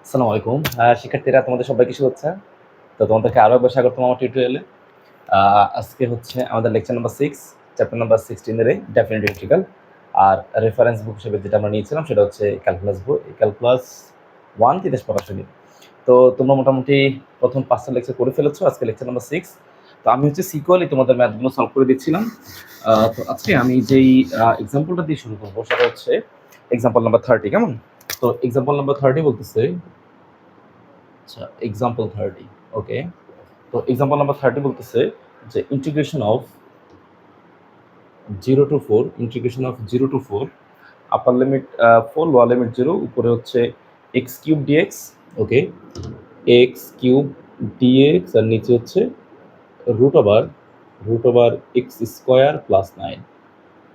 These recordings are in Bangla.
আসসালামু আলাইকুম শিক্ষার্থীরা, তোমাদের সবাইকে শুভেচ্ছা। তো তোমাদেরকে আরও একবার স্বাগতম আমার টিউটোরিয়ালে। আজকে হচ্ছে আমাদের লেকচার নাম্বার 6, চ্যাপ্টার নাম্বার 16 এর ডেফিনিট ইন্টিগ্রাল। আর রেফারেন্স বুক হিসেবে যেটা আমরা নিয়েছিলাম সেটা হচ্ছে ক্যালকুলাস বই, ক্যালকুলাস 1 তিতাস প্রকাশনী। তো তোমরা মোটামুটি প্রথম 5টা লেকচার করে ফেলেছো, আজকে লেকচার নাম্বার 6। তো আমি হচ্ছে সিকুয়ালি তোমাদের ম্যাথগুলো সলভ করে দিচ্ছিলাম। তো আজকে আমি যেই এক্সাম্পলটা দিয়ে শুরু করবো সেটা হচ্ছে এক্সাম্পল নাম্বার 30। কেমন? তো এক্সাম্পল নাম্বার 30 বলতেছে, আচ্ছা এক্সাম্পল 30, ওকে। তো এক্সাম্পল নাম্বার 30 বলতেছে যে integration of 0 to 4 upper limit 4, lower limit 0, উপরে হচ্ছে x cube dx, okay, x cube dx, আর নিচে হচ্ছে root over x square plus 9।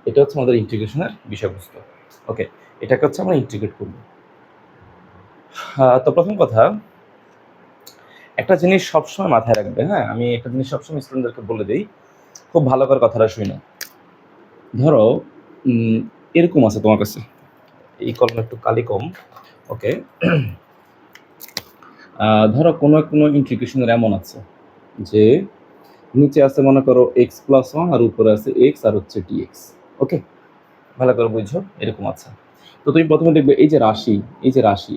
এটা হচ্ছে আমাদের ইন্টিগ্রেশনের বিষয়বস্তু, ওকে। এটাকে হচ্ছে আমরা ইন্টিগ্রেট করব। তো প্রথম কথা, একটা জিনিস সবসময় মাথায় রাখবে, হ্যাঁ, আমি একটা জিনিস সবসময় স্টুডেন্টদেরকে বলে দিই, খুব ভালো করে কথাটা শুনো। ধরো এরকম আছে তোমার কাছে, এই কলমে একটু কালি কম, ওকে। ধরো কোনো কোনো ইন্টিগ্রেশনের এমন আছে যে নিচে আছে মনে করো x+1 আর উপরে আছে এক্স আর হচ্ছে ডিএক্স, ওকে। ভালো করে বুঝছো, এরকম আছে। তো তুমি প্রথমে দেখবে এই যে রাশি,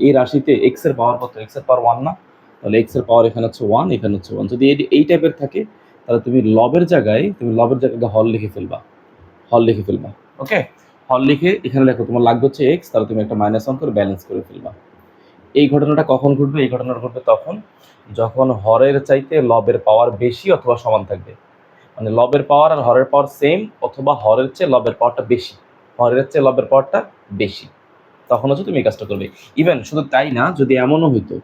এই রাশিতে এক্স এর পাওয়ার কত? এক্স এর পাওয়ার 1 না? তাহলে এক্স এর পাওয়ার এখানে হচ্ছে 1, এখানে হচ্ছে 1। যদি এই টাইপের থাকে তাহলে তুমি লবের জায়গায় হল লিখে ফেলবা, ওকে। হল লিখে এখানে দেখো তোমার লাগবে হচ্ছে এক্স, তাহলে তুমি একটা -1 করে ব্যালেন্স করে ফেলবা। এই ঘটনাটা কখন ঘটবে? এই ঘটনাটা ঘটবে তখন যখন হরের চাইতে লবের পাওয়ার বেশি অথবা সমান থাকবে। মানে লবের পাওয়ার আর হরের পাওয়ার সেম, অথবা হরের চেয়ে লবের পাওয়ারটা বেশি, তখন হচ্ছে তুমি এই কাজটা করবে। ইভেন শুধু তাই না, যদি এমনও হইতো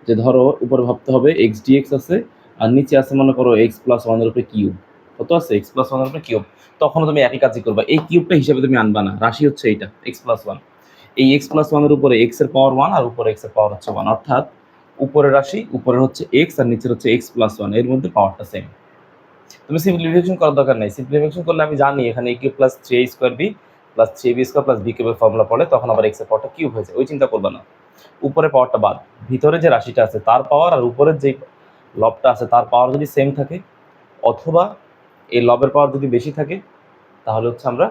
যে ধরো উপরে ভাবতে হবে এক্স ডিএক্স আছে, আর নিচে আছে মনে করো x+1 এর উপরে কিউব, কত আছে? x+1 এর উপরে কিউব, তখনও তুমি একই কাজই করবা। এই কিউবটা হিসাবে তুমি আনবা না, রাশি হচ্ছে এইটা x+1। এই x+1 এর উপরে এক্স এর পাওয়ার 1 আর উপরে এক্স এর পাওয়ার হচ্ছে 1, অর্থাৎ উপরের রাশি, উপরে হচ্ছে এক্স আর নিচের হচ্ছে x+1, এর মধ্যে পাওয়ারটা সেম। তুমি সিম্পলিফিকেশন করার দরকার নাই। সিম্পলিফিকেশন করলে আমি জানি এখানে a cube plus 3a square b plus 3b square plus b কিউবের ফর্মুলা পড়ে, তখন আবার এক্স এর পাওয়ারটা কিউব হয়েছে, ওই চিন্তা করবে না। উপরে পাওয়ারটা বাদ, ভিতরে যে রাশিটা আছে তার পাওয়ার আর উপরের যে লবটা আছে তার পাওয়ার যদি সেম থাকে, অথবা এই লবের পাওয়ার যদি বেশি থাকে, তাহলে হচ্ছে আমরা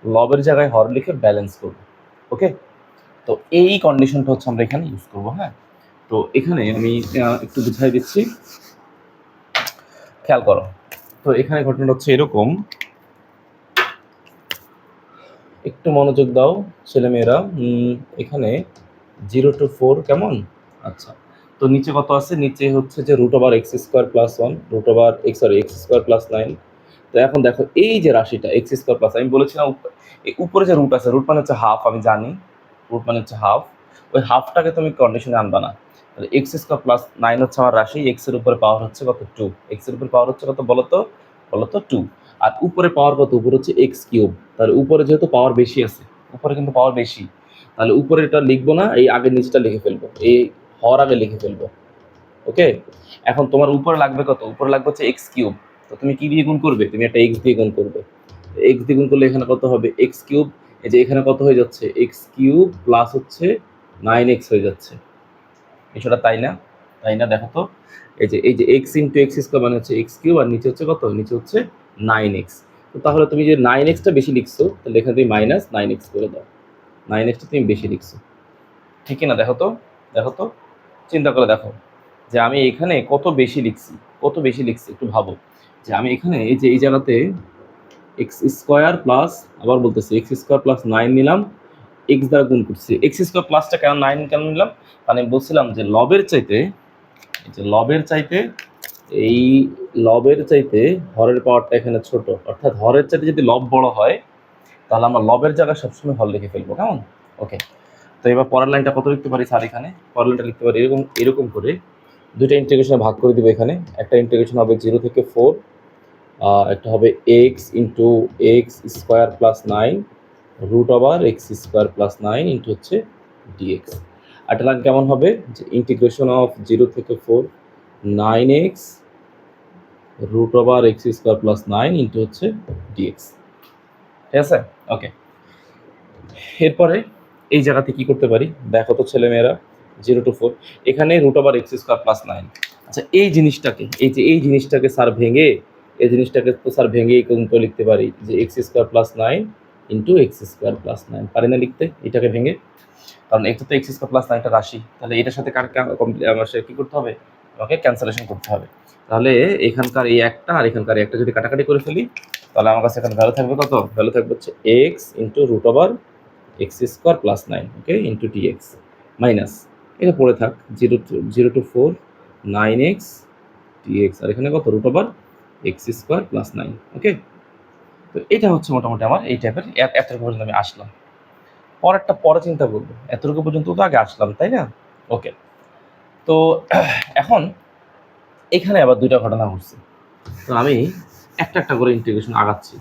লবের জায়গায় হর লিখে ব্যালেন্স করব, ওকে। তো এই কন্ডিশনটা হচ্ছে আমরা এখানে ইউজ করব, হ্যাঁ। তো এখানে আমি একটু বুঝাই দিচ্ছি, খেয়াল করো। তো এখানে ঘটনাটা হচ্ছে এরকম, একটু মনোযোগ দাও ছেলেমেয়েরা। এখানে 0 to 4, কেমন? আচ্ছা, তো নিচে কত আছে? নিচে হচ্ছে যে √x² + 1, √x² + 9। তো এখন দেখো এই যে রাশিটা x²+, আমি বলেছিলাম উপরে যে রুট আছে, রুট মানে হচ্ছে হাফ, আমি জানি রুট মানে হচ্ছে হাফ, ওই হাফটাকে তুমি কন্ডিশনে আনবা না। তাহলে x²+9 হচ্ছে আমার রাশি, এক্স এর উপরে পাওয়ার হচ্ছে কত? 2। এক্স এর উপরে পাওয়ার হচ্ছে কত বলো তো? 2। আর উপরে পাওয়ার কত? উপরে হচ্ছে x³। তাহলে উপরে যেহেতু পাওয়ার বেশি আছে, উপরে কিন্তু পাওয়ার বেশি, তাহলে উপরে এটা লিখবো না, এই আগের নিচটা লিখে ফেলবো, এই হর আগে লিখে ফেলবো, ওকে। এখন তোমার উপরে লাগবে কত? উপরে লাগবে হচ্ছে x³। তো তুমি কি দিয়ে গুণ করবে? তুমি একটা x দিয়ে গুণ করবে। x দিয়ে গুণ করলে এখানে কত হবে? x³। এই যে এখানে কত হয়ে যাচ্ছে? x³ প্লাস হচ্ছে 9x হয়ে যাচ্ছে। বিষয়টা তাই না? দেখো তো, এই যে x ইন্টু x² মানে হচ্ছে x³ আর নিচে হচ্ছে কত? নিচে হচ্ছে 9x। তো তাহলে তুমি যে 9xটা বেশি লিখছো, তাহলে এখানে তুমি -9x করে দাও। 9xটা তুমি বেশি লিখছো, ঠিক না? দেখো তো, চিন্তা করে দেখো যে আমি এখানে কত বেশি লিখছি, একটু ভাবো যে আমি এখানে এই যে এই জায়গাতে x² প্লাস, আবার বলতেছি x² + 9 নিলাম, x দ্বারা গুণ করছি। x² প্লাসটা কেন 9 কেন নিলাম? মানে আমি বলছিলাম যে এই লবের চাইতে হরের পাওয়ারটা এখানে ছোট, অর্থাৎ হরের চাইতে যদি লব বড় হয় তাহলে আমরা লবের জায়গায় সবসময় হর লিখে ফেলবো, কেমন? ওকে। তো এবার পরের লাইনটা কত লিখতে পারি স্যার? এখানে পরের লাইনটা লিখতে পারি এরকম করে, দুইটা ইন্টিগ্রেশনে ভাগ করে দিব। এখানে একটা ইন্টিগ্রেশন হবে 0 থেকে 4, একটা হবে x into x² + 9 √x² + 9 into হচ্ছে dx। একটা লাইন কেমন হবে? যে ইন্টিগ্রেশন অফ 0 থেকে 4 9x √x² + 9 ইন্টু হচ্ছে dx, ঠিক আছে? ওকে। এরপরে এই জায়গাতে কি করতে পারি দেখো তো ছেলেমেয়েরা, 0 to 4, এখানে √(x²+9). আচ্ছা এই জিনিসটাকে স্যার ভেঙে কিন্তু লিখতে পারি যে x²+9 ইন্টু x²+9, পারি না লিখতে এটাকে ভেঙে? কারণ এটা তো x²+9 একটা রাশি, তাহলে এটার সাথে আমার কি করতে হবে, আমাকে ক্যান্সেলেশন করতে হবে। তাহলে এখানকার এই একটা আর এখানকার এই একটা যদি কাটাকাটি করে ফেলি, তাহলে আমার কাছে এখানে ভ্যালু থাকবে কত? ভ্যালু থাকবে হচ্ছে x ইন্টু √(x²+9), ওকে, ইন্টু dx মাইনাস এটা পড়ে থাক 0 to 4 9x dx, আর এখানে কত? √(x²+9), ওকে। তো এটা হচ্ছে মোটামুটি আমার এই টাইপের, এতটুকু পর্যন্ত আমি আসলাম। পরেরটা পরে চিন্তা করবো, এতটুকু পর্যন্ত তো আগে আসলাম, তাই না? ওকে, তো এখন এখানে আবার দুইটা ঘটনা ঘটছে, তো আমি একটা করে ইন্টিগ্রেশন আগাচ্ছি।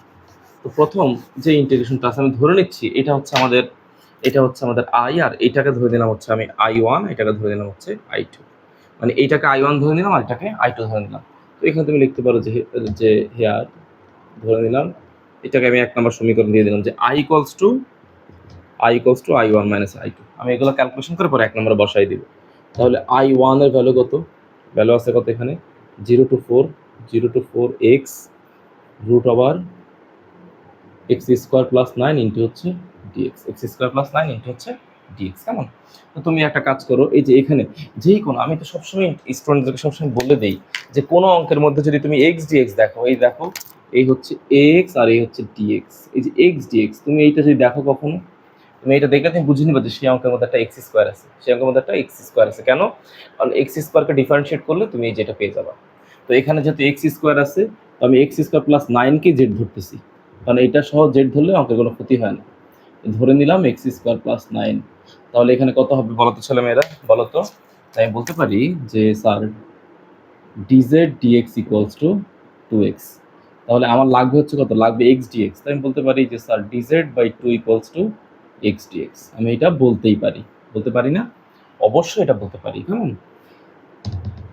তো প্রথম যে ইন্টিগ্রেশনটা আছে আমি ধরে নিচ্ছি এটা হচ্ছে আমাদের আই, আর এটাকে ধরে নিলাম হচ্ছে আমি I1, এটাকে ধরে নিলাম হচ্ছে I2, মানে এইটাকে I1 ধরে নিলাম আর এটাকে I2 ধরে নিলাম। তো এখানে তুমি লিখতে পারো যে হেয়ার ধরে নিলাম এটাকে আমি 1 নম্বর সমীকরণ দিয়ে দিলাম যে I equals to I1 minus I2। আমি এগুলো ক্যালকুলেশন করে পরে 1 নম্বরে বসাই দিব। তাহলে I1 এর ভ্যালু কত? ভ্যালু আছে কত এখানে? 0 to 4 x √(x²+9 ইন্টু হচ্ছে dx, x²+9 ইন্টু হচ্ছে dx, কেমন? তো তুমি একটা কাজ করো, এই যে এখানে যেই কোনো, আমি তো সবসময় স্টুডেন্টদেরকে সবসময় বলে দিই যে কোনো অঙ্কের মধ্যে যদি তুমি x dx দেখো, এই দেখো এই হচ্ছে x আর এই হচ্ছে dx, এই যে x dx তুমি এইটা যদি দেখো কখনো, তুমি এটা দেখলে তুমি বুঝে নিবে যে সেই অঙ্কের মধ্যে একটা x² আছে, সেই অঙ্কের মধ্যে একটা x² আছে। কেন? কারণ x²কে ডিফারেন্সিয়েট করলে তুমি এই যেটা পেয়ে যাবা। তো এখানে যেহেতু x² আছে, তো আমি x²+9 কে z ধরতেছি, কারণ এটা সহ z ধরলে অঙ্কের কোনো ক্ষতি হয় না। ধরে নিলাম x²+9, তাহলে এখানে কত হবে বলো তো ছেলেমেয়েরা, বলো তো? তাই আমি বলতে পারি যে sir dz dx equals to 2x, তাহলে আমার লাগবে হচ্ছে কত? লাগবে x dx। তাই আমি বলতে পারি যে sir dz/2 equals to x dx। আমি এটা বলতেই পারি, বলতে পারি না? অবশ্যই এটা বলতে পারি, কেমন?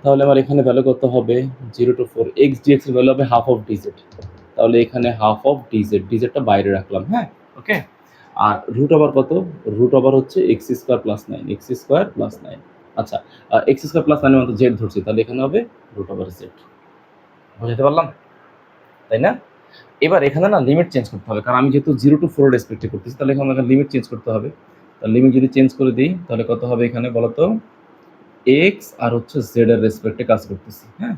তাহলে আমার এখানে ভ্যালু কত হবে? 0 to 4 x dx এর ভ্যালু হবে হাফ অফ dz, তাহলে এখানে হাফ অফ dz টা বাইরে রাখলাম, হ্যাঁ, ওকে। আর রুট ওভার কত? রুট ওভার হচ্ছে x²+9। আচ্ছা, x²+9 এর মতো z ধরছি, তাহলে এখানে হবে √z। বুঝতে পারলাম, তাই না? এবার এখানে না লিমিট চেঞ্জ করতে হবে, কারণ আমি যেহেতু 0 to 4 রেসপেক্টে করতেছি, তাহলে এখানে আমাকে লিমিট চেঞ্জ করতে হবে। তাহলে লিমিট যদি চেঞ্জ করে দিই তাহলে কত হবে এখানে বলো তো? x আর হচ্ছে z এর রেসপেক্টে কাজ করতেছি, হ্যাঁ।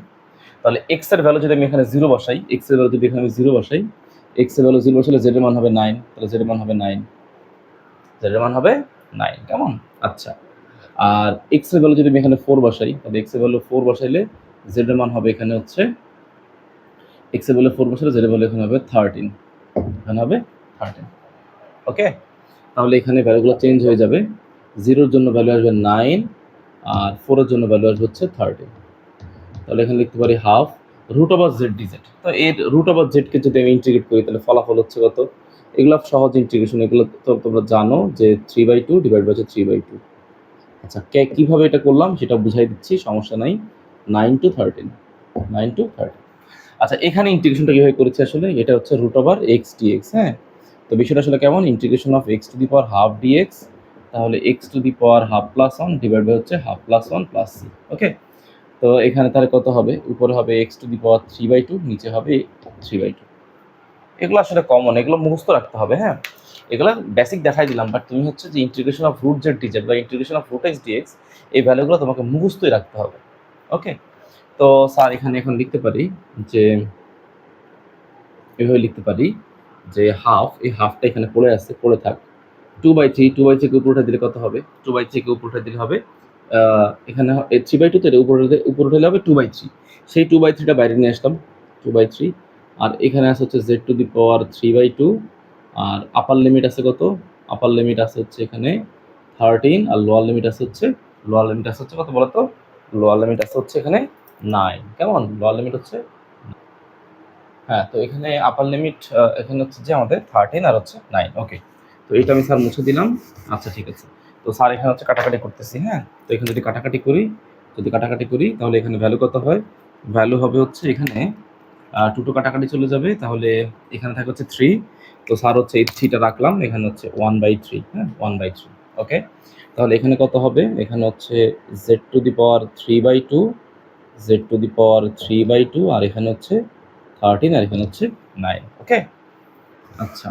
তাহলে x এর ভ্যালু যদি আমি এখানে 0 বসাই, x এর ভ্যালু যদি এখানে আমি 0 বসাই, x এর ভ্যালু 0 বসালে z এর মান হবে 9, তাহলে z এর মান হবে 9, z এর মান হবে 9, কেমন? আচ্ছা, আর x এর ভ্যালু যদি আমি এখানে 4 বসাই, তাহলে x এর ভ্যালু 4 বসাইলে z এর মান হবে এখানে হচ্ছে, x এর ভ্যালু 4 বসালে z এর ভ্যালু এখানে হবে 13, এখানে হবে 13, ওকে। তাহলে এখানে ভ্যালুগুলো চেঞ্জ হয়ে যাবে, 0 এর জন্য ভ্যালু আসবে 9 আর 4 এর জন্য ভ্যালু আসবে হচ্ছে 13। তাহলে এখানে লিখতে পারি হাফ √z dz। তো এর √z কে যদি আমি ইন্টিগ্রেট করি তাহলে ফলাফল হচ্ছে কত? এগুলো সহজ ইন্টিগ্রেশন, এগুলো তো তোমরা জানো যে 3/2 ডিভাইড বাই 3/2। আচ্ছা, কিভাবে এটা করলাম সেটা বুঝাই দিচ্ছি, সমস্যা নাই। 9 to 13, 9 to 13। আচ্ছা, এখানে ইন্টিগ্রেশনটা কিভাবে করেছি আসলে? এটা হচ্ছে √x dx, হ্যাঁ। তো বিষয়টা আসলে কেমন? Integration of x to the power half dx, তাহলে x to the power half plus 1 divide by হচ্ছে half plus 1 plus c, okay. তো এখানে তাহলে কত হবে? উপরে হবে x টু দি পাওয়ার 3/2, নিচে হবে 3/2। এগুলো আসলে কমন, এগুলো মুখস্থ রাখতে হবে, হ্যাঁ। এগুলো বেসিক দেখাই দিলাম, বাট তুমি হচ্ছে যে ইন্টিগ্রেশন অফ √z dz বা ইন্টিগ্রেশন অফ √x dx এই ভ্যালুগুলো তোমাকে মুখস্থই রাখতে হবে, ওকে। তো স্যার এখানে এখন লিখতে পারি যে এভাবে লিখতে পারি যে হাফ, এই হাফটা এখানে পড়ে আছে, পড়ে থাক। 2/3, 2/3 কে উপরে উঠে দিলে কত হবে? 2/3 কে উপরে উঠে দিলে হবে এখানে 3/2, তো উপরে উঠলে হবে 2/3। সেই 2/3টা বাইরে নিয়ে আসলাম, 2/3। আর এখানে আছে হচ্ছে z টু দি পাওয়ার 3/2, আর আপার লিমিট আছে কত? আপার লিমিট আছে হচ্ছে এখানে 13, আর লোয়ার লিমিট আছে হচ্ছে কত বলো তো? লোয়ার লিমিট আছে হচ্ছে এখানে 9, কেমন? লোয়ার লিমিট হচ্ছে, হ্যাঁ। তো এখানে আপার লিমিট এখানে হচ্ছে যে আমাদের 13 আর হচ্ছে 9, ওকে। তো এটা আমি স্যার মুছে দিলাম। আচ্ছা, ঠিক আছে। তো স্যার এখানে হচ্ছে কাটাকাটি করতেছি, হ্যাঁ। তো এখানে যদি কাটাকাটি করি তাহলে এখানে ভ্যালু কত হয়? ভ্যালু হবে হচ্ছে এখানে 2 কাটাকাটি চলে যাবে, তাহলে এখানে থাকে হচ্ছে 3। তো স্যার হচ্ছে এই 3টা রাখলাম, এখানে হচ্ছে 1/3, হ্যাঁ, 1/3, ওকে। তাহলে এখানে কত হবে? এখানে হচ্ছে z⁴/2, z⁴/2, আর এখানে হচ্ছে 13, আর এখানে হচ্ছে 9। ওকে, আচ্ছা,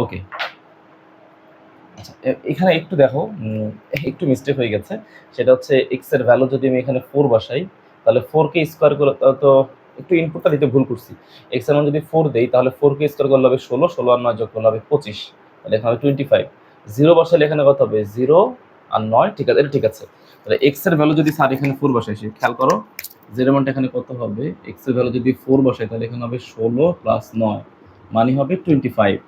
ওকে। আচ্ছা, এখানে একটু দেখো, একটু মিস্টেক হয়ে গেছে। সেটা হচ্ছে এক্স এর ভ্যালু যদি আমি এখানে 4 বসাই, তাহলে 4 কে স্কোয়ার করে তো একটু ইনপুটটা দিতে ভুল করছি। এক্স এর মান যদি 4 দেই, তাহলে 4 কে স্কোয়ার করলে হবে 16, 16 আর 9 যোগ করলে হবে 25, তাহলে এখানে হবে 25। 0 বসালে এখানে কত হবে? 0 আর 9, ঠিক আছে, এটা ঠিক আছে। তাহলে এক্স এর ভ্যালু যদি স্যার এখানে 4 বসাই, খেয়াল করো, জেরো মানটা এখানে কত হবে? এক্স এর ভ্যালু যদি 4 বসাই, তাহলে এখানে হবে 16 + 9, মানে হবে 25।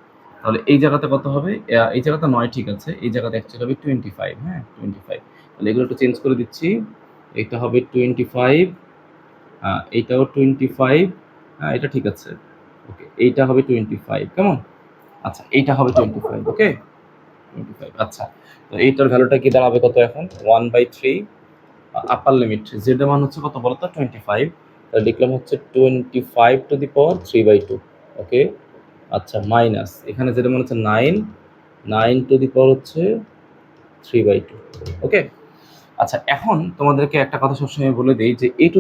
তাহলে এই জায়গাতে কত হবে? এই জায়গাতে 9, ঠিক আছে, এই জায়গাতে অ্যাকচুয়ালি হবে 25। হ্যাঁ, 25। তাহলে এগুলো একটু চেঞ্জ করে দিচ্ছি। এটা হবে 25, এইটাও 25। হ্যাঁ, এটা ঠিক আছে। ওকে, এইটা হবে 25, কেমন? আচ্ছা, এইটা হবে 25। ওকে, 25। আচ্ছা, তো এইটার ভ্যালুটা কি দাঁড়াবে কত এখন? 1/3 আপার লিমিট z এর মান হচ্ছে কত বলো তো? 25। তাহলে লিখলাম হচ্ছে 25⁵ ওকে, আচ্ছা, মাইনাস এখানে যেটা মনে হচ্ছে 9 হচ্ছে 3/2। ওকে, আচ্ছা, এখন তোমাদেরকে একটা কথা সবসময় বলে দিই যে a⁵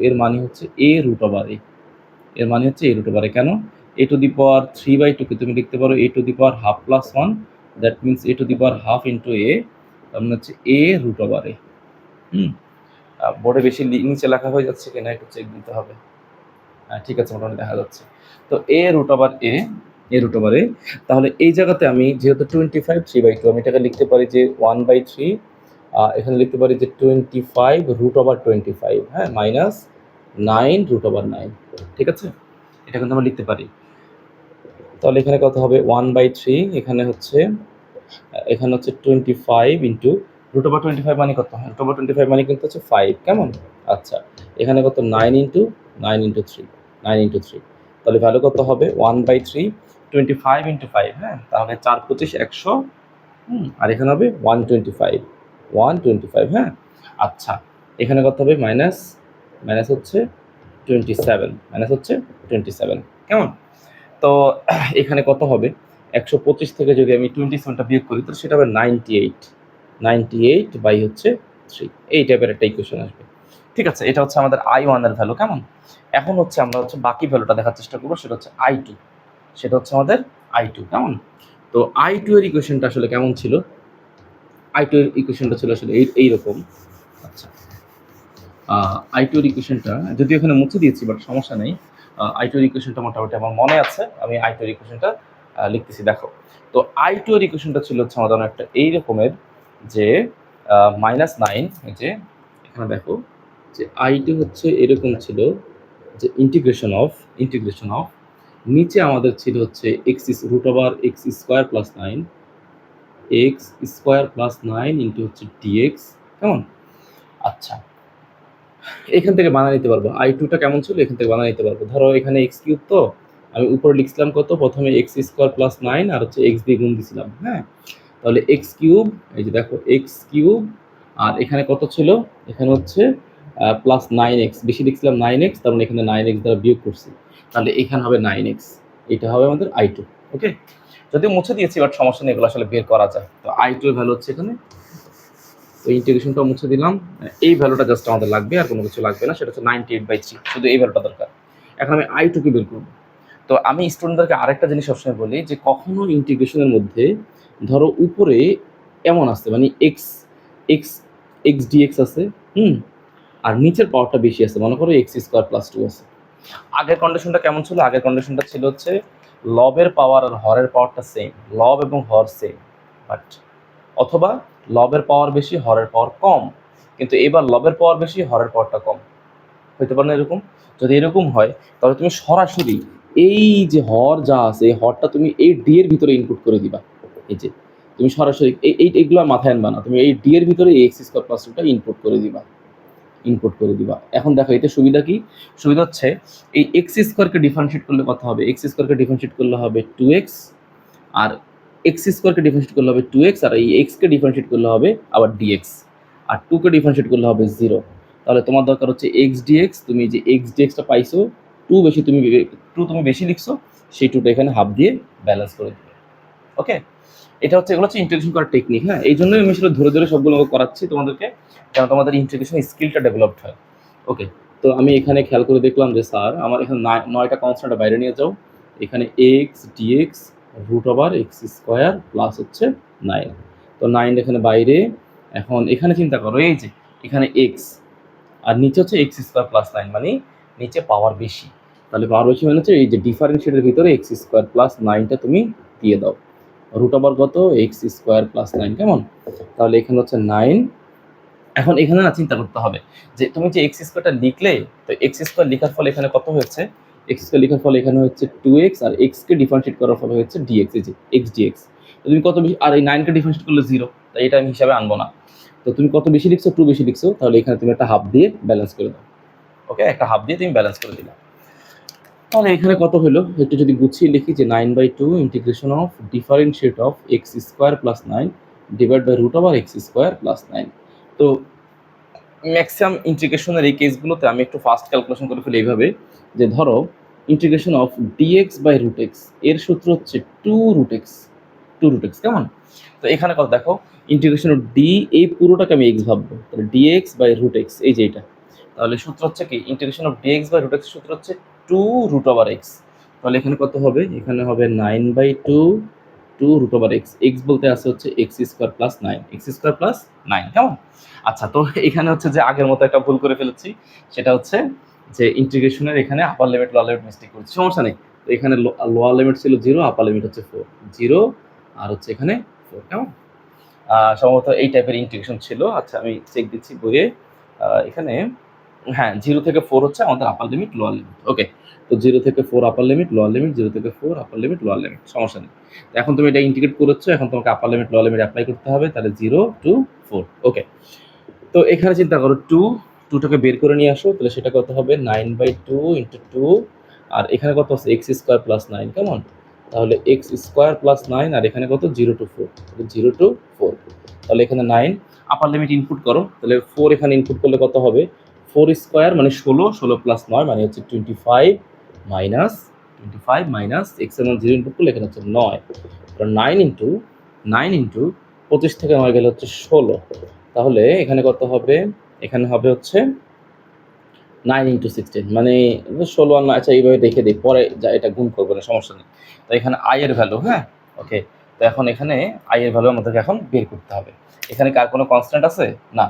এর মানে হচ্ছে a√a। এর মানে হচ্ছে a√a। কেন? a⁵ কে তুমি লিখতে পারো a⁻² + 1, that means a⁻² into a, তার মানে হচ্ছে a√a। বোর্ডে বেশি নিচে লেখা হয়ে যাচ্ছে কিনা একটু চেক দিতে হবে। ঠিক আছে, মোটামুটি দেখা যাচ্ছে। তো a√a, তাহলে এই জায়গাতে আমি যেহেতু 25 3/2, আমি এটাকে লিখতে পারি যে 1/3, এখানে লিখতে পারি যে 25√25, হ্যাঁ, মাইনাস 9√9। ঠিক আছে, এটা কিন্তু আমরা লিখতে পারি। তাহলে এখানে কত হবে? 1/3, এখানে হচ্ছে 25 ইন্টু √25 মানে কত? √25 মানে কিন্তু হচ্ছে 5, কেমন? আচ্ছা, এখানে কত? 9 ইন্টু 3। তাহলে ভ্যালু কত হবে? 1/3, 25 ইন্টু 5, হ্যাঁ, তাহলে 4 25 100, আর এখানে হবে 125, হ্যাঁ। আচ্ছা, এখানে কত হবে? মাইনাস হচ্ছে 27, কেমন? তো এখানে কত হবে? 125 থেকে যদি আমি 27টা বিয়োগ করি, তো সেটা হবে 98/3। এই টাইপের একটা ইকুয়েশন আসবে। ঠিক আছে, এটা হচ্ছে আমাদের I1 এর ভ্যালু, কেমন? এখন হচ্ছে আমরা বাকি ভ্যালুটা দেখার চেষ্টা করবো, সেটা হচ্ছে I2। সেটা হচ্ছে আমাদের I2, কেমন? তো I2 এর ইকুয়েশনটা আসলে কেমন ছিল? I2 এর ইকুয়েশনটা ছিল আসলে এইরকম। আচ্ছা, I2 এর ইকুয়েশনটা যদিও এখানে মুছে দিয়েছি, বাট সমস্যা নেই। I2 এর ইকুয়েশনটা মোটামুটি আমার মনে আছে। আমি I2 এর ইকুয়েশনটা লিখতেছি, দেখো। তো I2 এর ইকুয়েশনটা ছিল হচ্ছে আমাদের একটা এই রকমের যে -9, এই যে এখানে দেখো যে I2 হচ্ছে এরকম ছিল যে ইন্টিগ্রেশন অফ নিচে আমাদের ছিল হচ্ছে x² + 9 ইন্টু হচ্ছে dx, কেমন? আচ্ছা, এখান থেকে বানিয়ে নিতে পারবো I2টা কেমন ছিল, এখান থেকে বানিয়ে নিতে পারবো। ধরো এখানে x3, তো আমি উপরে লিখছিলাম কত? প্রথমে x² + 9 আর হচ্ছে x দিয়ে গুণ দিছিলাম, হ্যাঁ। তাহলে x3, এই যে দেখো x3, আর এখানে কত ছিল? এখানে হচ্ছে +9x, বেশি লিখছিলাম 9x, তার মানে এখানে 9x দ্বারা বিয়োগ করছি, তাহলে এখানে হবে 9x। এটা হবে আমাদের I2। ওকে, যদিও মুছে দিয়েছি, বাট সমস্যা নেই, এগুলো আসলে বের করা যায়। তো I2 এর ভ্যালু হচ্ছে এখানে, তো ইন্টিগ্রেশনটা মুছে দিলাম। এই ভ্যালুটা জাস্ট আমাদের লাগবে, আর কোনো কিছু লাগবে না। সেটা হচ্ছে 98/3, শুধু এই ভ্যালুটা দরকার। এখন আমি I2 কে বের করবো। তো আমি স্টুডেন্টদেরকে আরেকটা জিনিস সবসময় বলি যে কখনো ইন্টিগ্রেশনের মধ্যে ধরো উপরে এমন আসছে, মানে x dx আছে, আর নিচের পাওয়ারটা বেশি আছে, মনে করো x² + 2 আছে। আগের কন্ডিশনটা কেমন ছিল? আগের কন্ডিশনটা ছিল হচ্ছে লবের পাওয়ার আর হরের পাওয়ারটা সেম, লব এবং হর সেম, বাট অথবা লবের পাওয়ার বেশি, হরের পাওয়ার কম। কিন্তু এবার লবের পাওয়ার বেশি, হরের পাওয়ারটা কম। হইতে পারে না এরকম? যদি এরকম হয়, তাহলে তুমি সরাসরি এই যে হর যা আছে, এই হরটা তুমি এই ডি এর ভিতরে ইনপুট করে দিবা। এই যে তুমি সরাসরি এইগুলো মাথায় আনবা না, তুমি এই ডি এর ভিতরে এই x² + 2টা ইনপুট করে দিবা। এখন দেখো এতে সুবিধা কি? সুবিধা হচ্ছে এই x² কে ডিফারেন্সিয়েট করলে কত হবে? x² কে ডিফারেন্সিয়েট করলে হবে 2x, আর x² কে ডিফারেন্সিয়েট করলে হবে 2x, আর এই x কে ডিফারেন্সিয়েট করলে হবে আবার dx, আর 2 কে ডিফারেন্সিয়েট করলে হবে 0। তাহলে তোমার দরকার হচ্ছে x dx, তুমি যে x dxটা পাইছো, 2 তুমি বেশি লিখছো, সেই 2টা এখানে হাফ দিয়ে ব্যালেন্স করে দিবে। ওকে, এটা হচ্ছে এগুলো হচ্ছে ইন্টিগ্রেশন করার টেকনিক। হ্যাঁ, এই জন্যই আমি আসলে ধরে ধরে সবগুলো করাচ্ছি তোমাদেরকে, যেন তোমাদের ইন্টিগ্রেশন স্কিলটা ডেভেলপড হয়। ওকে, তো আমি এখানে খেয়াল করে দেখলাম যে স্যার আমার এখানে 9টা কনস্ট্যান্ট বাইরে নিয়ে যাও, এখানে x dx root over x square plus হচ্ছে 9। তো 9 এখানে বাইরে। এখন এখানে চিন্তা করো, এই যে এখানে এক্স আর নিচে হচ্ছে এক্স স্কোয়ার প্লাস 9, মানে নিচে পাওয়ার বেশি। তাহলে পাওয়ার বেশি মানে হচ্ছে এই যে ডিফারেন্সিয়েটের ভিতরে এক্স স্কোয়ার প্লাস 9টা তুমি দিয়ে দাও। রুট ওভার কত, এক্স স্কোয়ার প্লাস 9, কেমন? তাহলে এখানে হচ্ছে 9। এখন এখানে না চিন্তা করতে হবে যে তুমি যে এক্স স্কোয়ারটা লিখলে, তো এক্স স্কোয়ার লেখার ফলে এখানে কত হয়েছে, এক্স স্কোয়ার লেখার ফলে এখানে হচ্ছে 2x, আর এক্সকে ডিফারেন্সিয়েট করার ফলে হচ্ছে ডিএক্স, এই যে এক্স ডিএক্স। তো তুমি কত বেশি, আর এই 9কে ডিফারেন্সিয়েট করলে 0, তাই এটা আমি হিসাবে আনবো না। তো তুমি কত বেশি লিখছো, 2 বেশি লিখছো, তাহলে এখানে তুমি একটা হাফ দিয়ে ব্যালেন্স করে দাও। ওকে, একটা হাফ দিয়ে তুমি ব্যালেন্স করে দিলা। তাহলে এখানে কত হলো, একটু যদি গুছিয়ে লিখি যে 9/2 integration of differentiate of x square plus 9 divide by root over x square plus 9। তো ম্যাক্সিমাম ইন্টিগ্রেশনের এই কেসগুলোতে আমি একটু ফাস্ট ক্যালকুলেশন করে ফেলি এইভাবে, যে ধরো integration of dx by root x এর সূত্র হচ্ছে 2√x, কেমন? তো এখানে কত দেখো, ইন্টিগ্রেশন অফ ডি, এই পুরোটাকে আমি এক্স ভাববো, তাহলে ডিএক্স বাই রুট এক্স, এই যে এটা। তাহলে সূত্র হচ্ছে কি, integration of dx by root x সূত্র হচ্ছে 2√x। তাহলে এখানে কত হবে, এখানে হবে 9/2 2√x, এক্স বলতে আছে হচ্ছে x square plus 9, x square plus 9, কেমন? আচ্ছা, তো এখানে হচ্ছে যে আগের মতো একটা ভুল করে ফেলেছি, সেটা হচ্ছে যে ইন্টিগ্রেশনের এখানে আপার লিমিট লোয়ার লিমিট মিস্টেক করছি, সমস্যা নেই। তো এখানে লোয়ার লিমিট ছিল 0, আপার লিমিট হচ্ছে 4, 0 আর হচ্ছে এখানে 4, কেমন? সম্ভবত এই টাইপের ইন্টিগ্রেশন ছিল। আচ্ছা, আমি চেক দিচ্ছি বইয়ে। এখানে হ্যাঁ, 0 থেকে 4 হচ্ছে আমাদের আপার লিমিট লোয়ার লিমিট। ওকে, তো 0 থেকে 4 আপার লিমিট, লোয়ার লিমিট 0 থেকে 4 আপার লিমিট লোয়ার লিমিট, সমস্যা নেই। এখন তুমি এটা ইন্টিগ্রেট করেছো, এখন তোমাকে আপার লিমিট লোয়ার লিমিট অ্যাপ্লাই করতে হবে, তাহলে 0 to 4। ওকে, তো এখানে চিন্তা করো 2টাকে বের করে নিয়ে আসো, তাহলে সেটা কত হবে, 9/2 ইন্টু 2, আর এখানে কত আছে, এক্স স্কোয়ার প্লাস 9, কেমন? তাহলে এক্স স্কোয়ার প্লাস 9, আর এখানে কত, 0 to 4, 0 to 4। তাহলে এখানে 9 আপার লিমিট ইনপুট করো, তাহলে 4 এখানে ইনপুট করলে কত হবে, 4 স্কোয়ার মানে 16, 16 প্লাস 9 মানে হচ্ছে 25, মাইনাস এক্স এর মান 0 ইনপুট করলে এখানে হচ্ছে 9। 9 ইন্টু 25 থেকে 9 গেলে হচ্ছে 16। তাহলে এখানে কত হবে, এখানে হবে হচ্ছে 9 ইন্টু 16, মানে 16 আর 9। আচ্ছা, এইভাবে রেখে দিই, পরে যা এটা গুণ করবো না, সমস্যা নেই। তো এখানে আই এর ভ্যালু, হ্যাঁ ওকে, তো এখন এখানে আই এর ভ্যালু আমাদেরকে এখন বের করতে হবে। এখানে কার কোনো কনস্ট্যান্ট আছে না,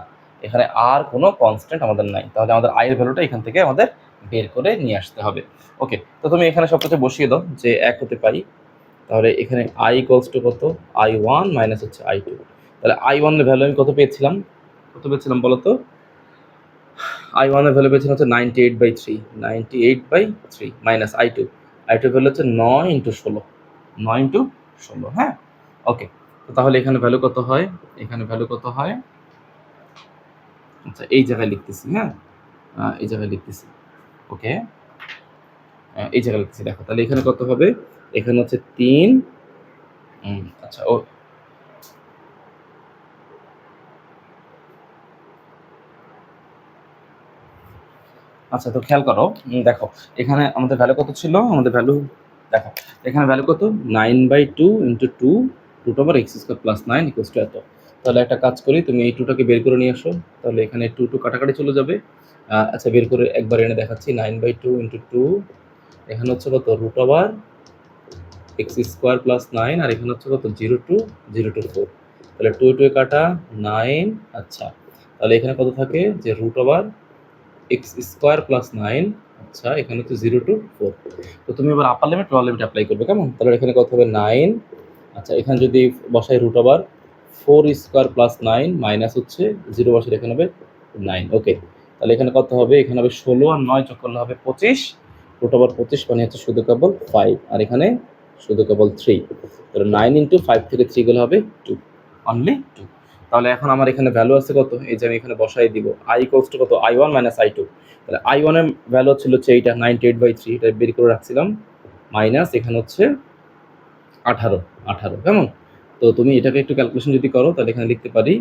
এখানে আর কোনো কনস্ট্যান্ট আমাদের নাই, তাহলে আমাদের আই এর ভ্যালুটা এখান থেকে আমাদের বের করে নিয়ে আসতে হবে। ওকে, তো তুমি এখানে সব কিছু বসিয়ে দাও যে 1 হতে পাই। তাহলে এখানে আই ইকুয়ালস টু কত, I1 মাইনাস হচ্ছে I2। তাহলে I1 এর ভ্যালু আমি কত পেয়েছিলাম, বলো তো? I1 এর ভ্যালু পেয়েছিলাম হচ্ছে 98/3, 98/3 মাইনাস I2 ভ্যালু হচ্ছে 9 ইন্টু 16, 9 ইন্টু 16, হ্যাঁ ওকে। তো তাহলে এখানে ভ্যালু কত হয়, এখানে ভ্যালু কত হয়, আচ্ছা এই জায়গায় লিখতেছি, হ্যাঁ এই জায়গায় লিখতেছি, ওকে এই জায়গায় লিখতেছি, দেখো তাহলে এখানে কত হবে, এখানে হচ্ছে 3, আচ্ছা ও আচ্ছা, তো খেয়াল করো, দেখো এখানে আমাদের ভ্যালু কত ছিল, আমাদের ভ্যালু দেখো এখানে ভ্যালু কত, 9/2 into 2 root over x square plus 9 equals to এত। তাহলে একটা কাজ করি, তুমি এই 2টাকে বের করে নিয়ে আসো, তাহলে এখানে 2 কাটাকাটি চলে যাবে। আচ্ছা, বের করে একবার এনে দেখাচ্ছি, 9/2 ইন্টু 2, এখানে হচ্ছে কত, root over x square plus 9, আর এখানে হচ্ছে কত, 0 to 4। তাহলে 2 2 কাটা 9, আচ্ছা তাহলে এখানে কত থাকে, যে root over x square plus 9, আচ্ছা এখানে হচ্ছে 0 to 4। তো তুমি এবার আপার লিমিট লোয়ার লিমিট অ্যাপ্লাই করবে, কেমন? তাহলে এখানে কত হবে, 9, আচ্ছা এখানে যদি বসাই root over 4 square plus 9 minus হচ্ছে 0 বসালে এখানে হবে 9। ওকে, তাহলে এখানে কত হবে, এখানে হবে 16 আর 9 যোগ করলে হবে 25, রুট ওভার 25 মানে হচ্ছে শুধু কেবল 5, আর এখানে শুধু কেবল 3। তাহলে 9 ইন্টু 5 থেকে 3 গেলে হবে 2, অনলি 2। তাহলে এখন আমার এখানে ভ্যালু আছে কত, এই যে আমি এখানে বসাই দিব, আই ইকুয়ালস টু কত, I1 মাইনাস I2। তাহলে I1 এর ভ্যালু ছিল হচ্ছে এইটা 98/3, এটা বের করে রাখছিলাম, মাইনাস এখানে হচ্ছে 18, কেমন? তো তুমি এটাকে একটু ক্যালকুলেশন যদি করো, তাহলে এখানে লিখতে পারি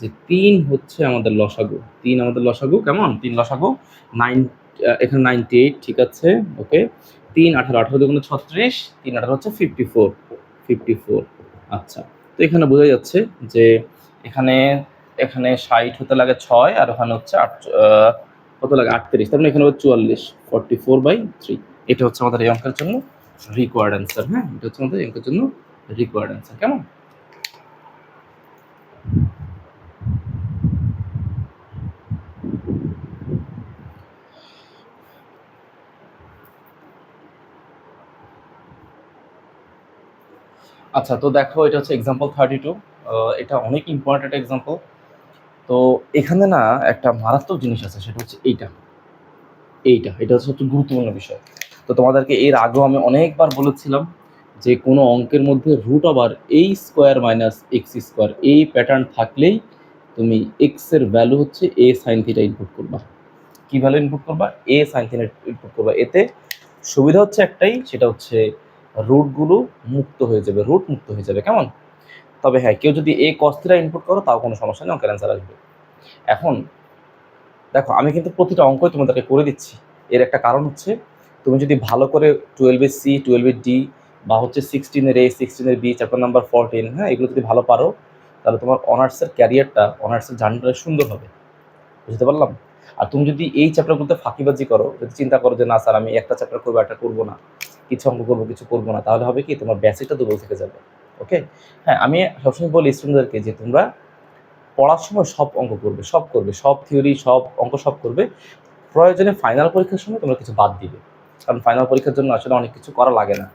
যে 3 হচ্ছে আমাদের লসাগু, 3 আমাদের লসাগু, কেমন? 3 লসাগু 9, এখানে 98, ঠিক আছে ওকে। 3 18, 18 দুগুণে 36, 3 18 হচ্ছে 54, 54। আচ্ছা, তো এখানে বোঝা যাচ্ছে যে এখানে এখানে 60 হতে লাগে 6 আর ওখানে হচ্ছে কত লাগে 38, তার মানে এখানে হচ্ছে 44, 44/3। এটা হচ্ছে আমাদের এই অঙ্কের জন্য রিকোয়ার্ড অ্যান্সার। হ্যাঁ, এটা হচ্ছে আমাদের এই অঙ্কের জন্য রিকোয়ার্ড অ্যান্সার। কেমন? আচ্ছা, তো দেখো এটা হচ্ছে এক্সাম্পল 32। এটা অনেক ইম্পর্টেন্ট এক্সাম্পল। তো এখানে না একটা মারাত্মক জিনিস আছে, সেটা হচ্ছে এটা হচ্ছে সবচেয়ে গুরুত্বপূর্ণ বিষয়। তো তোমাদেরকে এর আগেও আমি অনেকবার বলেছিলাম যে কোনো অঙ্কের মধ্যে রুট ওভার এই স্কোয়ার মাইনাস এক্স স্কোয়ার এই প্যাটার্ন থাকলেই তুমি এক্স এর ভ্যালু হচ্ছে এ সাইন থিটা ইনপুট করবা। কি ভ্যালু ইনপুট করবা? এ সাইন থিটা ইনপুট করবা। এতে সুবিধা হচ্ছে একটাই, সেটা হচ্ছে রুটগুলো মুক্ত হয়ে যাবে, রুট মুক্ত হয়ে যাবে। কেমন? তবে হ্যাঁ, কেউ যদি এ কস থিটা ইনপুট করো তাও কোনো সমস্যা নেই, অঙ্কের অ্যান্সার আসবে। এখন দেখো, আমি কিন্তু প্রতিটা অঙ্কই তোমাদেরকে করে দিচ্ছি। এর একটা কারণ হচ্ছে তুমি যদি ভালো করে 12 C 12 D বা হচ্ছে 16 16 B চ্যাপ্টার নাম্বার 14, হ্যাঁ, এগুলো যদি ভালো পারো তাহলে তোমার অনার্সের ক্যারিয়ারটা, অনার্সের জার্নিটা সুন্দর হবে। বুঝতে পারলাম? আর তুমি যদি এই চ্যাপ্টারগুলোতে ফাঁকিবাজি করো, যদি চিন্তা করো যে না স্যার আমি একটা চ্যাপ্টার করবো, একটা করবো না, কিছু অঙ্ক করবো, কিছু করবো না, তাহলে হবে কি তোমার বেসিকটা দুর্বল থেকে যাবে। ওকে, হ্যাঁ, আমি সবসময় বলি স্টুডেন্টদেরকে যে তোমরা পড়ার সময় সব অঙ্ক করবে, সব থিওরি, সব অঙ্ক সব করবে। প্রয়োজনে ফাইনাল পরীক্ষার সময় তোমরা কিছু বাদ দিবে, কারণ ফাইনাল পরীক্ষার জন্য আসলে অনেক কিছু করা লাগে না।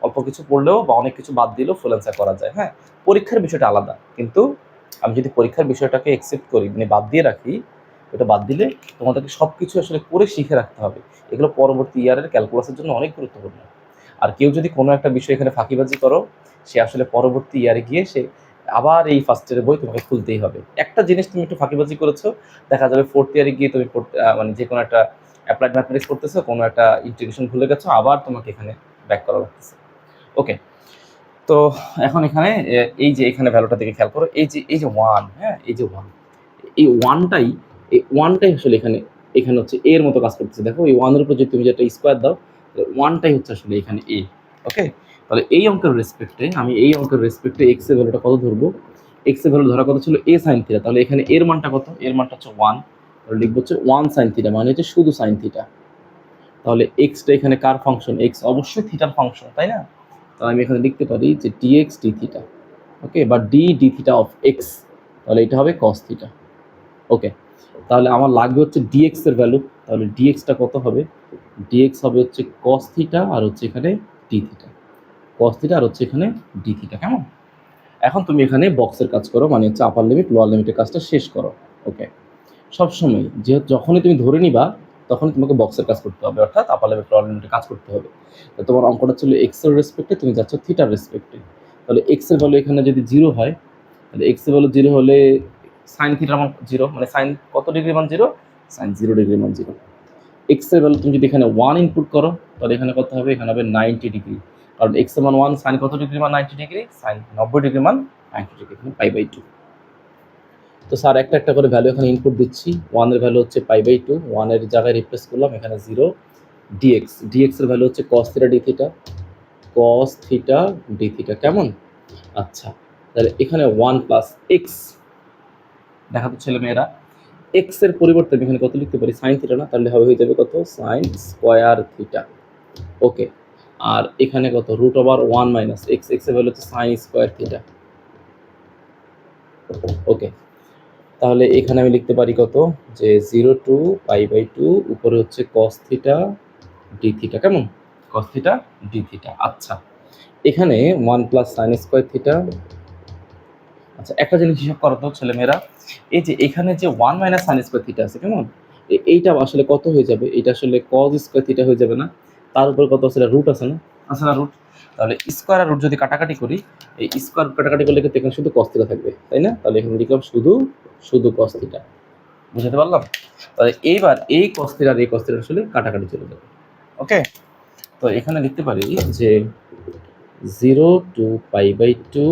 অল্প কিছু পড়লেও বা অনেক কিছু বাদ দিলেও ফুল অ্যান্সার করা যায়। হ্যাঁ, পরীক্ষার বিষয়টা আলাদা, কিন্তু আমি যদি পরীক্ষার বিষয়টাকে অ্যাকসেপ্ট করি, মানে বাদ দিয়ে রাখি, ওটা বাদ দিলে তোমাদেরকে সব কিছু আসলে করে শিখে রাখতে হবে। এগুলো পরবর্তী ইয়ারের ক্যালকুলাসের জন্য অনেক গুরুত্বপূর্ণ। আর কেউ যদি কোনো একটা বিষয় এখানে ফাঁকিবাজি করো, সে আসলে পরবর্তী ইয়ারে গিয়ে সে আবার এই ফার্স্ট ইয়ারের বই তোমাকে খুলতেই হবে। একটা জিনিস তুমি একটু ফাঁকিবাজি করেছো, দেখা যাবে ফোর্থ ইয়ারে গিয়ে তুমি মানে যে কোনো একটা অ্যাপ্লাইড ম্যাথমেটিক্স পড়তেছো, কোনো একটা ইন্টিগ্রেশন ভুলে গেছো, আবার তোমাকে এখানে ব্যাক করা লাগতেছে। ওকে, তো এখন এখানে এই যে এখানে ভ্যালুটা দিকে খেয়াল করো, এই যে 1, হ্যাঁ, এই ওয়ানটাই আসলে এখানে এখানে হচ্ছে এর মতো কাজ করতেছে। দেখো এই ওয়ানের উপর যদি তুমি যেটা স্কোয়ার দাও, ওয়ানটাই হচ্ছে আসলে এখানে এ। ওকে, তাহলে এই অঙ্কের রেসপেক্টে এক্স এর ভ্যালুটা কত ধরবো? এক্স এর ভ্যালু ধরা কত ছিল? এ সাইন থিটা। তাহলে এখানে এর মানটা কত? এর মানটা হচ্ছে 1। তাহলে লিখবো হচ্ছে 1 সাইন থিটা, মানে হচ্ছে শুধু সাইন থিটা। তাহলে এক্সটা এখানে কার ফাংশন? এক্স অবশ্যই থিটার ফাংশন, তাই না? তাহলে আমি এখানে লিখতে পারি যে ডিএক্স ডি থিটা। ওকে, বা ডি থিটা অফ এক্স, তাহলে এটা হবে কস থিটা। ওকে, তাহলে আমার লাগবে হচ্ছে ডিএক্স এর ভ্যালু। তাহলে ডিএক্সটা কত হবে? ডিএক্স হবে হচ্ছে কস থিটা আর হচ্ছে এখানে ডি থিটা, কস থিটা আর হচ্ছে এখানে ডি থিটা। কেমন? এখন তুমি এখানে বক্সের কাজ করো, মানে হচ্ছে আপার লিমিট লোয়ার লিমিটের কাজটা শেষ করো। ওকে, সবসময় যখনই তুমি ধরে নিবা তখনই তোমাকে বক্সের কাজ করতে হবে, অর্থাৎ আপার লিমিট লোয়ার লিমিটের কাজ করতে হবে। তো তোমার অঙ্কটা ছিল এক্স এর রেসপেক্টে, তুমি যাচ্ছ থিটার রেসপেক্টে। তাহলে এক্স এর ভ্যালু এখানে যদি 0 হয়, তাহলে এক্স এর ভ্যালু 0 হলে সাইন থিটার মান 0, মানে সাইন কত ডিগ্রি মান 0? সাইন 0 ডিগ্রি মান 0। এক্স এর ভ্যালু তুমি যদি এখানে 1 ইনপুট করো, তাহলে এখানে কত হবে? এখানে হবে 90 ডিগ্রি, কারণ এক্স এর মান 1, সাইন কত ডিগ্রি মান 90 ডিগ্রি, সাইন 90 ডিগ্রি মান 90 ডিগ্রি, এখানে π/2। তো স্যার একটা একটা করে ভ্যালু এখানে ইনপুট দিচ্ছি। 1 এর ভ্যালু হচ্ছে π/2, 1 এর জায়গায় রিপ্লেস করলাম, এখানে 0। ডিএক্স এর ভ্যালু হচ্ছে cos থিটা ডি থিটা। কেমন? আচ্ছা, তাহলে এখানে 1 প্লাস এক্স, দেখা তো ছেলে মেয়েরা, এক্স এর পরিবর্তে আমি এখানে কত লিখতে পারি? সাইন থিটা না, তাহলে হয়ে যাবে কত? Sine square theta. ওকে, আর এখানে কত? Root over 1 minus x, x এর ভ্যালু হচ্ছে সাইন স্কোয়ার থিটা। ওকে, তাহলে এখানে আমি লিখতে পারি কত? যে 0 টু π/2, উপরে হচ্ছে cos থিটা ডি থিটা। কেমন? cos theta d theta. আচ্ছা, এখানে 1 প্লাস সাইন স্কোয়ার থিটা। আচ্ছা, একটা জিনিস হিসাব করো তো ছেলেমেয়েরা, এই যে এখানে যে 1 মাইনাস সাইন স্কোয়ার থিটা আছে, কেমন? এইটা আসলে কত হয়ে যাবে? এটা আসলে cos স্কোয়ার থিটা হয়ে যাবে না? তার উপর কত আছে? রুট আছে না? আছে না রুট? তাহলে স্কোয়ার আর রুট যদি কাটাকাটি করি, এই স্কোয়ার কাটাকাটি করলে কিন্তু এখানে শুধু cos থিটা থাকবে, তাই না? তাহলে এখানে লিখলাম শুধু cos থিটা। বুঝতে পারলাম? তাহলে এইবার এই cos থিটা আর এই cos থিটা আসলে কাটাকাটি চলে যাবে। ওকে, তো এখানে লিখতে পারি যে 0 টু π/2,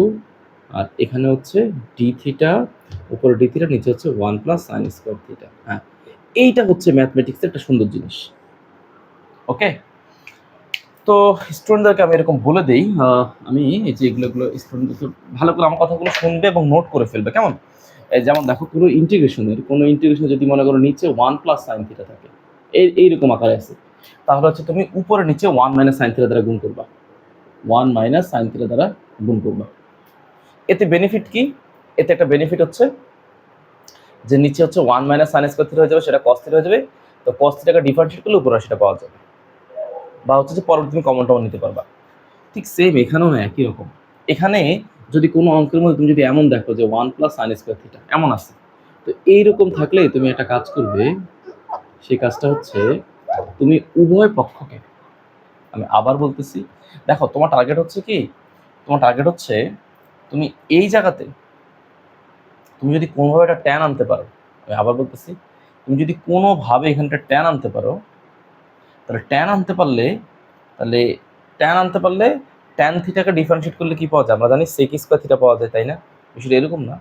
আর এখানে হচ্ছে ডি থিটা, উপরে ডি থিটা, নিচে হচ্ছে 1 প্লাস সাইন স্কোয়ার থিটা। হ্যাঁ, এইটা হচ্ছে ম্যাথমেটিক্সের একটা সুন্দর জিনিস। ওকে, তো স্টুডেন্টদেরকে আমি এরকম বলে দিই, আমি এই যে এগুলো স্টুডেন্টদেরকে ভালো করে আমার কথাগুলো শুনবে এবং নোট করে ফেলবে, কেমন? যেমন দেখো, কোনো ইন্টিগ্রেশন যদি মনে করো নিচে 1 + sin থিটা থাকে, এইরকম আকারে আছে, তাহলে হচ্ছে তুমি উপরে নিচে 1 - sin থিটা দ্বারা গুণ করবা, 1 - sin থিটা দ্বারা গুণ করবা। এতে বেনিফিট কি? এতে একটা বেনিফিট হচ্ছে যে নিচে হচ্ছে 1 - sin স্কয়ার থিটা হয়ে যাবে, সেটা cos থিটা হয়ে যাবে। তো cos থিটাকে ডিফারেন্সিয়েট করলে উপরে সেটা পাওয়া যাবে, বা হচ্ছে যে পরবর্তী তুমি কমন টমন নিতে পারবা। ঠিক সেম এখানেও না, একই রকম। এখানে যদি কোনো অঙ্কের মধ্যে তুমি যদি এমন দেখো যে 1 + sin স্কয়ার থিটা এমন আছে, তো এইরকম থাকলে তুমি একটা কাজ করবে, সেই কাজটা হচ্ছে তুমি উভয় পক্ষকে, আমি আবার বলতেছি, দেখো তোমার টার্গেট হচ্ছে কি, তোমার টার্গেট হচ্ছে তুমি এই জায়গাতে তুমি যদি কোনোভাবে একটা ট্যান আনতে পারো, আমি আবার বলতেছি, তুমি যদি কোনোভাবে এখানটা ট্যান আনতে পারো, তাহলে তাহলে ট্যান আনতে পারলে ট্যান থিটাকে ডিফারেন্সিয়েট করলে কি পাওয়া যায়? আমরা জানি সেক স্কয়ার থিটা পাওয়া যায়, তাই না? বিষয়টা এরকম না,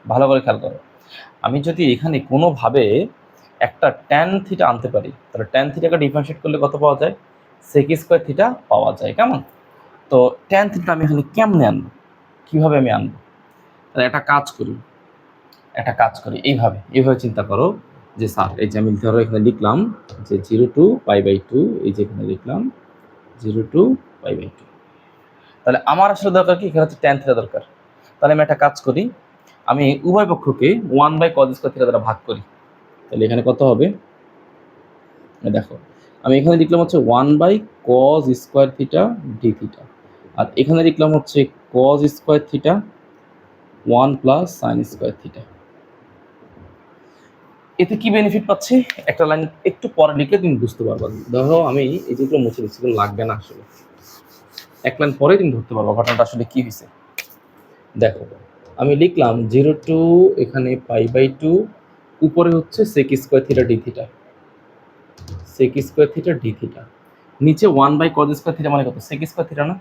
ভালো করে খেয়াল করো। আমি যদি এখানে কোনোভাবে একটা ট্যান থিটা আনতে পারি, তাহলে ট্যান থিটাকে ডিফারেন্সিয়েট করলে কত পাওয়া যায়? সেক স্কয়ার থিটা পাওয়া যায়, কেমন? তো ট্যান থিটা আমি এখানে কেমনে আনবো, কিভাবে আমি আনবো? তাহলে একটা কাজ করি এইভাবে চিন্তা করো যে স্যার, এই যে আমি ধরো এখানে লিখলাম যে 0 to π/2, এই যে এখানে লিখলাম 0 to π/2। তাহলে আমার আসলে দরকার কি, এখানে হচ্ছে ট্যান থিটা দরকার। তাহলে আমি একটা কাজ করি, আমি উভয় পক্ষকে 1/cos স্কয়ার থিটা দ্বারা ভাগ করি। তাহলে এখানে কত হবে? দেখো, আমি এখানে লিখলাম হচ্ছে 1/cos square theta d theta, আর এখানে লিখলাম হচ্ছে cos square theta 1 + sin square theta. এতে কি বেনিফিট পাচ্ছি, একটা লাইন একটু পরে লিখলে তুমি বুঝতে পারবা। ধরো আমি এই যেগুলো মুছে দিচ্ছি, এগুলো লাগবে না আসলে, এক লাইন পরে তুমি ধরতে পারবো ঘটনাটা আসলে কি হয়েছে। দেখো, আমি লিখলাম 0 to এখানে π/2, উপরে হচ্ছে sec square theta d theta, sec square theta d theta, নিচে 1/cos স্কয়ার থিটা মানে কত? sec স্কয়ার থিটা না?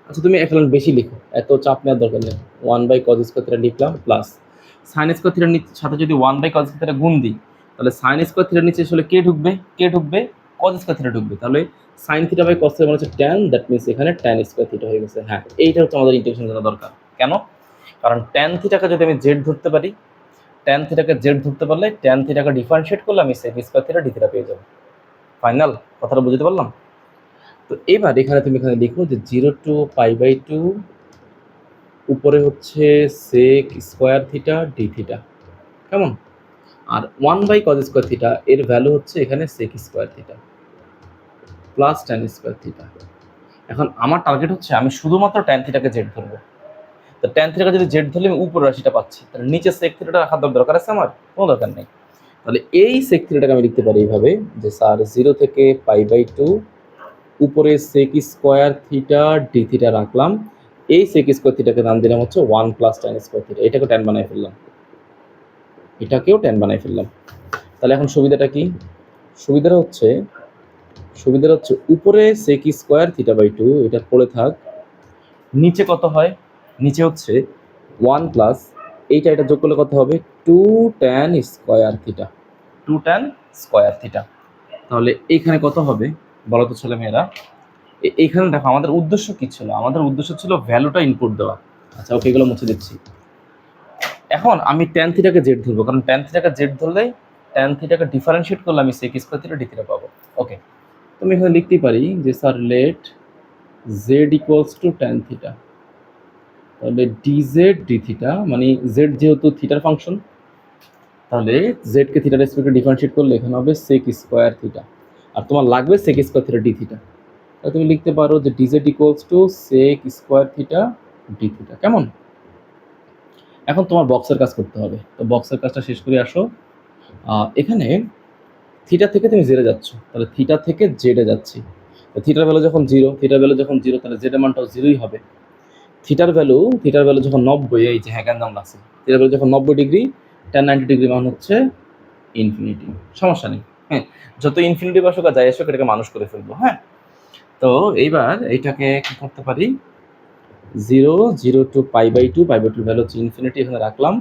আচ্ছা, তুমি এক লাইন বেশি লিখো, এত চাপ নেওয়ার দরকার নেই। 1/cos স্কয়ার থিটা লিখলাম প্লাস sin স্কয়ার থিটার সাথে যদি 1/cos স্কয়ার থিটা গুণ দিই, তাহলে sin স্কয়ার থিটার নিচে আসলে কে ঢুকবে? cos স্কয়ার থিটা ঢুকবে। তাহলে sin theta by cos theta মানে হচ্ছে tan, দ্যাট মিন্স এখানে tan স্কয়ার থিটা হয়ে গেছে। হ্যাঁ, এইটা হচ্ছে আমাদের ইন্টিগ্রেশন জানা দরকার। কেন? কারণ tan থিটাকে যদি আমি z ধরতে পারি, tan থিটাকে z ধরতে পারলে tan থিটাকে ডিফারেন্সিয়েট করলে আমি sec square theta d theta পেয়ে যাব। ফাইনাল কথাটা বুঝতে পারলাম? তো এবার এখানে তুমি এখানে লিখো যে 0 to π/2, উপরে হচ্ছে sec square theta d theta, কেমন? আর 1/cos স্কয়ার থিটা এর ভ্যালু হচ্ছে এখানে sec square theta plus tan square theta. এখন আমার টার্গেট হচ্ছে আমি শুধুমাত্র tan থিটাকে z ধরবো। তো tan থিটাকে যদি z ধরলে আমি উপরের রাশিটা পাচ্ছি, তাহলে নিচে sec থিটাটা রাখার দরকার আছে আমার? কোনো দরকার নেই। তাহলে এই sec থিটাটাকে আমি লিখতে পারি এইভাবে যে স্যার 0 থেকে π/2, উপরে sec square theta d theta রাখলাম, এই sec স্কয়ার থিটাকে নাম দিলাম হচ্ছে 1 + tan স্কয়ার থিটা, এটাকেও tan বানাই ফেললাম। তাহলে এখন সুবিধাটা কি? সুবিধাটা হচ্ছে উপরে sec স্কয়ার থিটা বাই 2 এটা পড়ে থাক, নিচে কত হয়? নিচে হচ্ছে 1 প্লাস এটা যোগ করলে কত হবে? 2 tan স্কয়ার থিটা। তাহলে এইখানে কত হবে বলো তো ছেলে মেয়েরা? এইখানে দেখো, আমাদের উদ্দেশ্য কি ছিল? আমাদের উদ্দেশ্য ছিল ভ্যালুটা ইনপুট দেওয়া। আচ্ছা, ওকে, এগুলো মুছে দিচ্ছি। এখন আমি tan থিটাকে z ধরবো, কারণ tan থিটাকে z ধরলে tan থিটাকে ডিফারেন্সিয়েট করলে আমি sec square theta d theta পাবো। ওকে, তুমি এখানে লিখতেই পারি যে sir let z = tan theta, তাহলে dz ডি থিটা, মানে z যেহেতু থিটার ফাংশন, তাহলে z কে থিটার রেসপেক্টে ডিফারেন্সিয়েট করলে এখানে হবে sec স্কয়ার থিটা, আর তোমার লাগবে sec square theta d theta. তাহলে তুমি লিখতে পারো যে dz = sec square theta d theta, কেমন? এখন তোমার বক্সের কাজ করতে হবে, তো বক্সের কাজটা শেষ করে আসো। এখানে থিটা থেকে তুমি জেডে যাচ্ছ, তাহলে থিটা থেকে জেডে যাচ্ছি, তো থিটার ভ্যালু যখন 0, তাহলে জেড মানটাও 0ই হবে। থিটার ভ্যালু যখন 90, এই যে হ্যাঁ গ্যান্দাম লাগছে, থিটার ভ্যালু যখন 90 ডিগ্রি, tan 90 ডিগ্রি মান হচ্ছে ইনফিনিটি। সমস্যা নেই, হ্যাঁ, যত ইনফিনিটি আসুক আর যাই আসুক এটাকে মানুষ করে ফেলবো। হ্যাঁ, তো এইবার এইটাকে কি করতে পারি? 0 to π/2, π/2 ভ্যালু হচ্ছে ইনফিনিটি, এখানে রাখলাম।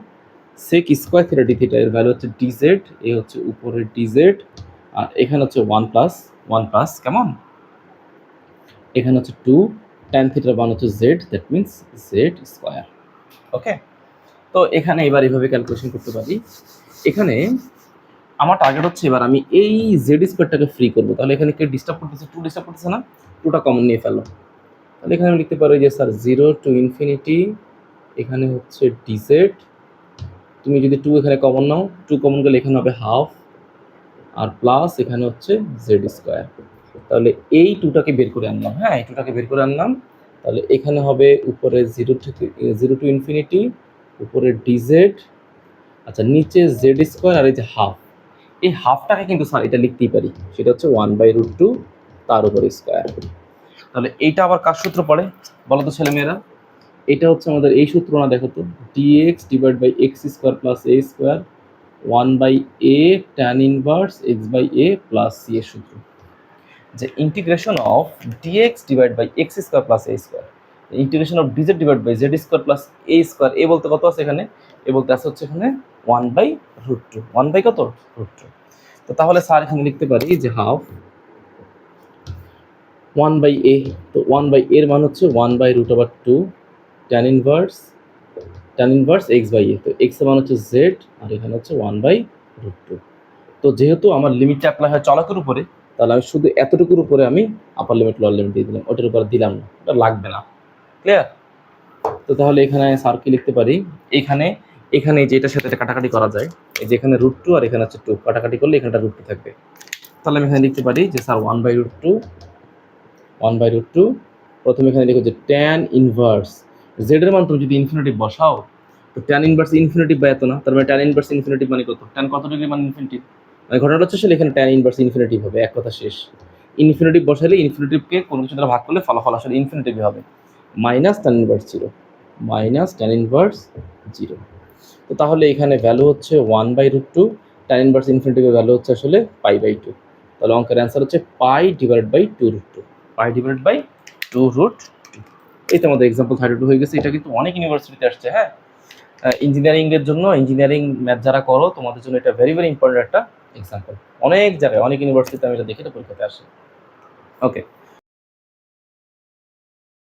sec square theta d theta এর ভ্যালু হচ্ছে dz, এই হচ্ছে উপরে dz, আর এখানে হচ্ছে 1 প্লাস কেমন এখানে হচ্ছে 2, tan থিটার মান হচ্ছে z, that means z square. Okay, তো এখানে এবার এইভাবে ক্যালকুলেশন করতে পারি। এখানে আমার টার্গেট হচ্ছে এবার আমি এই জেড স্কোয়ারটাকে ফ্রি করবো। তাহলে এখানে কে ডিস্টার্ব করতেছে? 2 ডিস্টার্ব করতেছে না? 2টা কমন নিয়ে ফেলো। তাহলে এখানে আমি লিখতে পারি যে স্যার 0 to ইনফিনিটি, এখানে হচ্ছে ডিজেড। তুমি যদি 2 এখানে কমন নাও, 2 কমন গেলে এখানে হবে হাফ, আর প্লাস এখানে হচ্ছে জেড স্কোয়ার। তাহলে এই 2টাকে বের করে আনলাম। হ্যাঁ, এই 2টাকে বের করে আনলাম। তাহলে এখানে হবে উপরে 0 to ইনফিনিটি, উপরে ডিজেড, আচ্ছা নিচে জেড স্কোয়ার, আর এই যে হাফ। এই হাফটাকে কিন্তু স্যার এটা লিখতেই পারি, সেটা হচ্ছে 1/√2 তার উপরে স্কোয়ার। তাহলে এইটা আবার কার সূত্র পড়ে বলো তো ছেলেমেয়েরা? এটা হচ্ছে আমাদের এই সূত্র না, দেখো তো, dx divide by x square plus a square 1/a tan inverse x by a plus c এর সূত্র। যে integration of dx divide by x square plus a square, integration of dz divide by z square plus a square. এ বলতে কত আছে এখানে? এ বলতে আছে হচ্ছে এখানে 1/√2। 1 বাই কত? √2। তো তাহলে স্যার এখানে লিখতে পারি যে হাফ 1/a, তো 1/a এর মান হচ্ছে 1/√2 tan ইনভার্স এক্স বাই এ। তো এক্স এর মান হচ্ছে জেড, আর এখানে হচ্ছে 1/√2। তো যেহেতু আমার লিমিটটা অ্যাপ্লাই হয় চলকের উপরে, তাহলে আমি শুধু এতটুকুর উপরে আমি আপার লিমিট লোয়ার লিমিট দিয়ে দিলাম, ওটার উপরে দিলাম না, ওটা লাগবে না। ক্লিয়ার? তো তাহলে এখানে স্যার কি লিখতে পারি? এখানে এখানে যেটার সাথে এটা কাটাকাটি করা যায়, এই যে এখানে √2 আর এখানে হচ্ছে 2, কাটাকাটি করলে এখানটা √2 থাকবে। তাহলে আমি এখানে লিখতে পারি যে স্যার 1/√2 প্রথমে এখানে লিখো যে ট্যান ইনভার্স জেড এর মান তুমি যদি ইনফিনিটিভ বসাও, তো ট্যান ইনভার্স ইনফিনিটিভ বা এত না, তার মানে ট্যান ইনভার্স ইনফিনিটিভ মানে কত? ট্যান কত ডিগ্রি মানে ইনফিনিটিভ, মানে ঘটনাটা হচ্ছে আসলে এখানে ট্যান ইনভার্স ইনফিনিটিভ হবে, এক কথা শেষ। ইনফিনিটিভ বসালে ইনফিনিটিভকে কোনো কিছু দ্বারা ভাগ করলে ফলাফল আসলে ইনফিনিটিভ হবে। Minus tan inverse 0, minus tan inverse 0। তো তাহলে এখানে ভ্যালু হচ্ছে 1/√2, ট্যান ইনভার্স ইনফিনিটিভের ভ্যালু হচ্ছে আসলে π/2। তাহলে অঙ্কের অ্যান্সার হচ্ছে π/2√2, π/2√2। এই তো আমাদের এক্সাম্পল 32 হয়ে গেছে। এটা কিন্তু অনেক ইউনিভার্সিটিতে আসছে। হ্যাঁ, ইঞ্জিনিয়ারিং এর জন্য, ইঞ্জিনিয়ারিং ম্যাথ যারা করো তোমাদের জন্য এটা ভেরি ভেরি ইম্পর্টেন্ট একটা এক্সাম্পল। অনেক জায়গায় অনেক ইউনিভার্সিটিতে আমি এটা দেখে এটা পরীক্ষাতে আসে। ওকে।